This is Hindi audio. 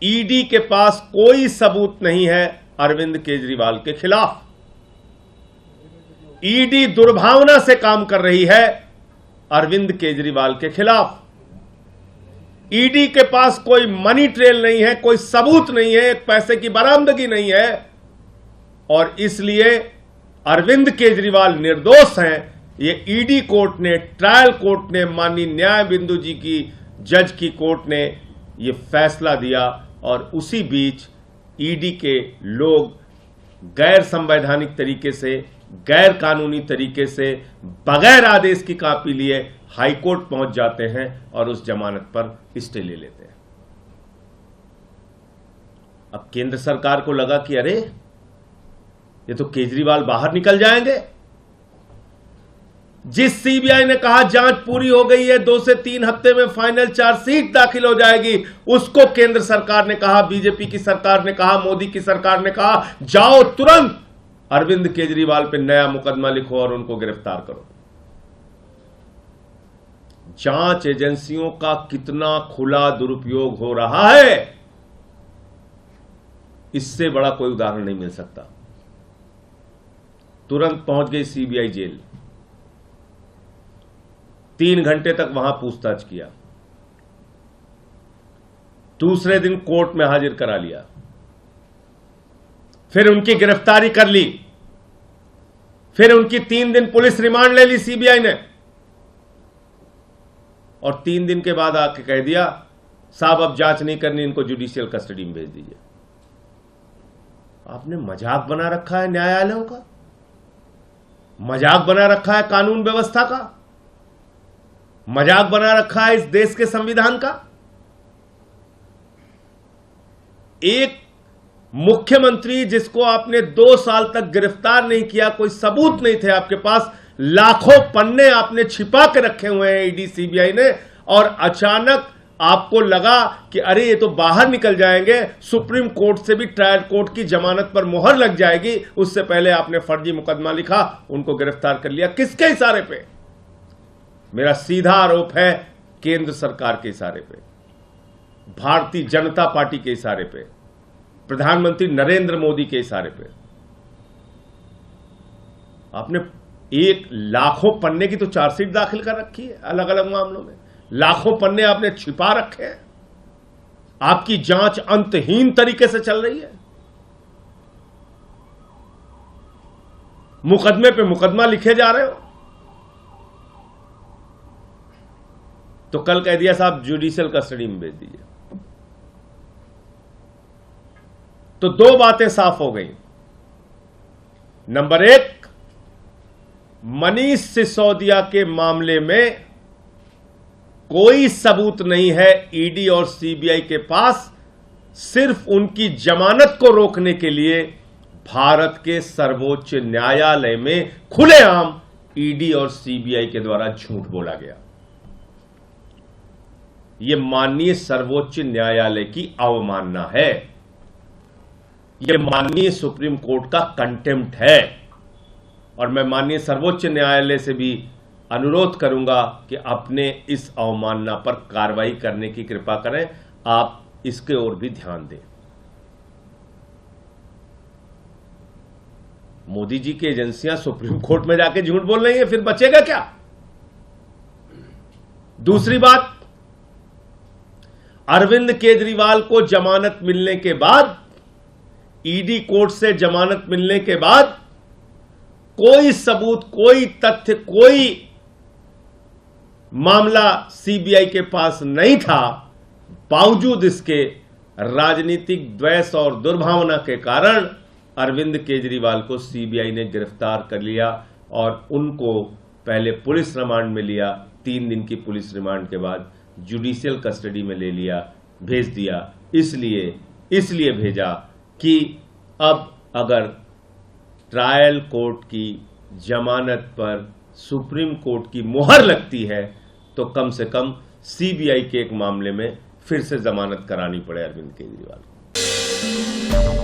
ईडी के पास कोई सबूत नहीं है अरविंद केजरीवाल के खिलाफ। ईडी दुर्भावना से काम कर रही है अरविंद केजरीवाल के खिलाफ। ईडी के पास कोई मनी ट्रेल नहीं है, कोई सबूत नहीं है, एक पैसे की बरामदगी नहीं है, और इसलिए अरविंद केजरीवाल निर्दोष हैं। ये ईडी कोर्ट ने, ट्रायल कोर्ट ने, माननीय न्याय बिंदु जी की जज की कोर्ट ने ये फैसला दिया, और उसी बीच ईडी के लोग गैर संवैधानिक तरीके से, गैर कानूनी तरीके से, बगैर आदेश की कॉपी लिए हाईकोर्ट पहुंच जाते हैं और उस जमानत पर स्टे ले लेते हैं। अब केंद्र सरकार को लगा कि अरे ये तो केजरीवाल बाहर निकल जाएंगे। जिस सीबीआई ने कहा जांच पूरी हो गई है, 2 से 3 हफ्ते में फाइनल चार्जशीट दाखिल हो जाएगी, उसको केंद्र सरकार ने कहा, बीजेपी की सरकार ने कहा, मोदी की सरकार ने कहा, जाओ तुरंत अरविंद केजरीवाल पे नया मुकदमा लिखो और उनको गिरफ्तार करो। जांच एजेंसियों का कितना खुला दुरुपयोग हो रहा है, इससे बड़ा कोई उदाहरण नहीं मिल सकता। तुरंत पहुंच गई सीबीआई जेल, 3 घंटे तक वहां पूछताछ किया, दूसरे दिन कोर्ट में हाजिर करा लिया, फिर उनकी गिरफ्तारी कर ली, फिर उनकी 3 दिन पुलिस रिमांड ले ली सीबीआई ने, और 3 दिन के बाद आके कह दिया साहब अब जांच नहीं करनी, इनको जुडिशियल कस्टडी में भेज दीजिए। आपने मजाक बना रखा है न्यायालयों का, मजाक बना रखा है कानून व्यवस्था का, मजाक बना रखा है इस देश के संविधान का। एक मुख्यमंत्री जिसको आपने 2 साल तक गिरफ्तार नहीं किया, कोई सबूत नहीं थे आपके पास, लाखों पन्ने आपने छिपा के रखे हुए हैं ईडी सीबीआई ने, और अचानक आपको लगा कि अरे ये तो बाहर निकल जाएंगे, सुप्रीम कोर्ट से भी ट्रायल कोर्ट की जमानत पर मुहर लग जाएगी, उससे पहले आपने फर्जी मुकदमा लिखा, उनको गिरफ्तार कर लिया। किसके इशारे पे? मेरा सीधा आरोप है केंद्र सरकार के इशारे पे, भारतीय जनता पार्टी के इशारे पे, प्रधानमंत्री नरेंद्र मोदी के इशारे पे। आपने एक लाखों पन्ने की तो चार्जशीट दाखिल कर रखी है, अलग अलग मामलों में लाखों पन्ने आपने छिपा रखे हैं। आपकी जांच अंतहीन तरीके से चल रही है, मुकदमे पे मुकदमा लिखे जा रहे हो। तो कल कह दिया साहब जुडिशियल कस्टडी में भेज दीजिए, तो 2 बातें साफ हो गई। नंबर 1, मनीष सिसोदिया के मामले में कोई सबूत नहीं है ईडी और सीबीआई के पास, सिर्फ उनकी जमानत को रोकने के लिए भारत के सर्वोच्च न्यायालय में खुलेआम ईडी और सीबीआई के द्वारा झूठ बोला गया। यह माननीय सर्वोच्च न्यायालय की अवमानना है, यह माननीय सुप्रीम कोर्ट का कंटेम्प्ट है, और मैं माननीय सर्वोच्च न्यायालय से भी अनुरोध करूंगा कि अपने इस अवमानना पर कार्रवाई करने की कृपा करें। आप इसके ओर भी ध्यान दें। मोदी जी की एजेंसियां सुप्रीम कोर्ट में जाके झूठ बोल रही हैं, फिर बचेगा क्या? दूसरी बात, अरविंद केजरीवाल को जमानत मिलने के बाद, ईडी कोर्ट से जमानत मिलने के बाद कोई सबूत, कोई तथ्य, कोई मामला सीबीआई के पास नहीं था। बावजूद इसके राजनीतिक द्वेष और दुर्भावना के कारण अरविंद केजरीवाल को सीबीआई ने गिरफ्तार कर लिया और उनको पहले पुलिस रिमांड में लिया, 3 दिन की पुलिस रिमांड के बाद जुडिशियल कस्टडी में ले लिया, भेज दिया। इसलिए भेजा कि अब अगर ट्रायल कोर्ट की जमानत पर सुप्रीम कोर्ट की मुहर लगती है तो कम से कम सीबीआई के एक मामले में फिर से जमानत करानी पड़े अरविंद केजरीवाल को।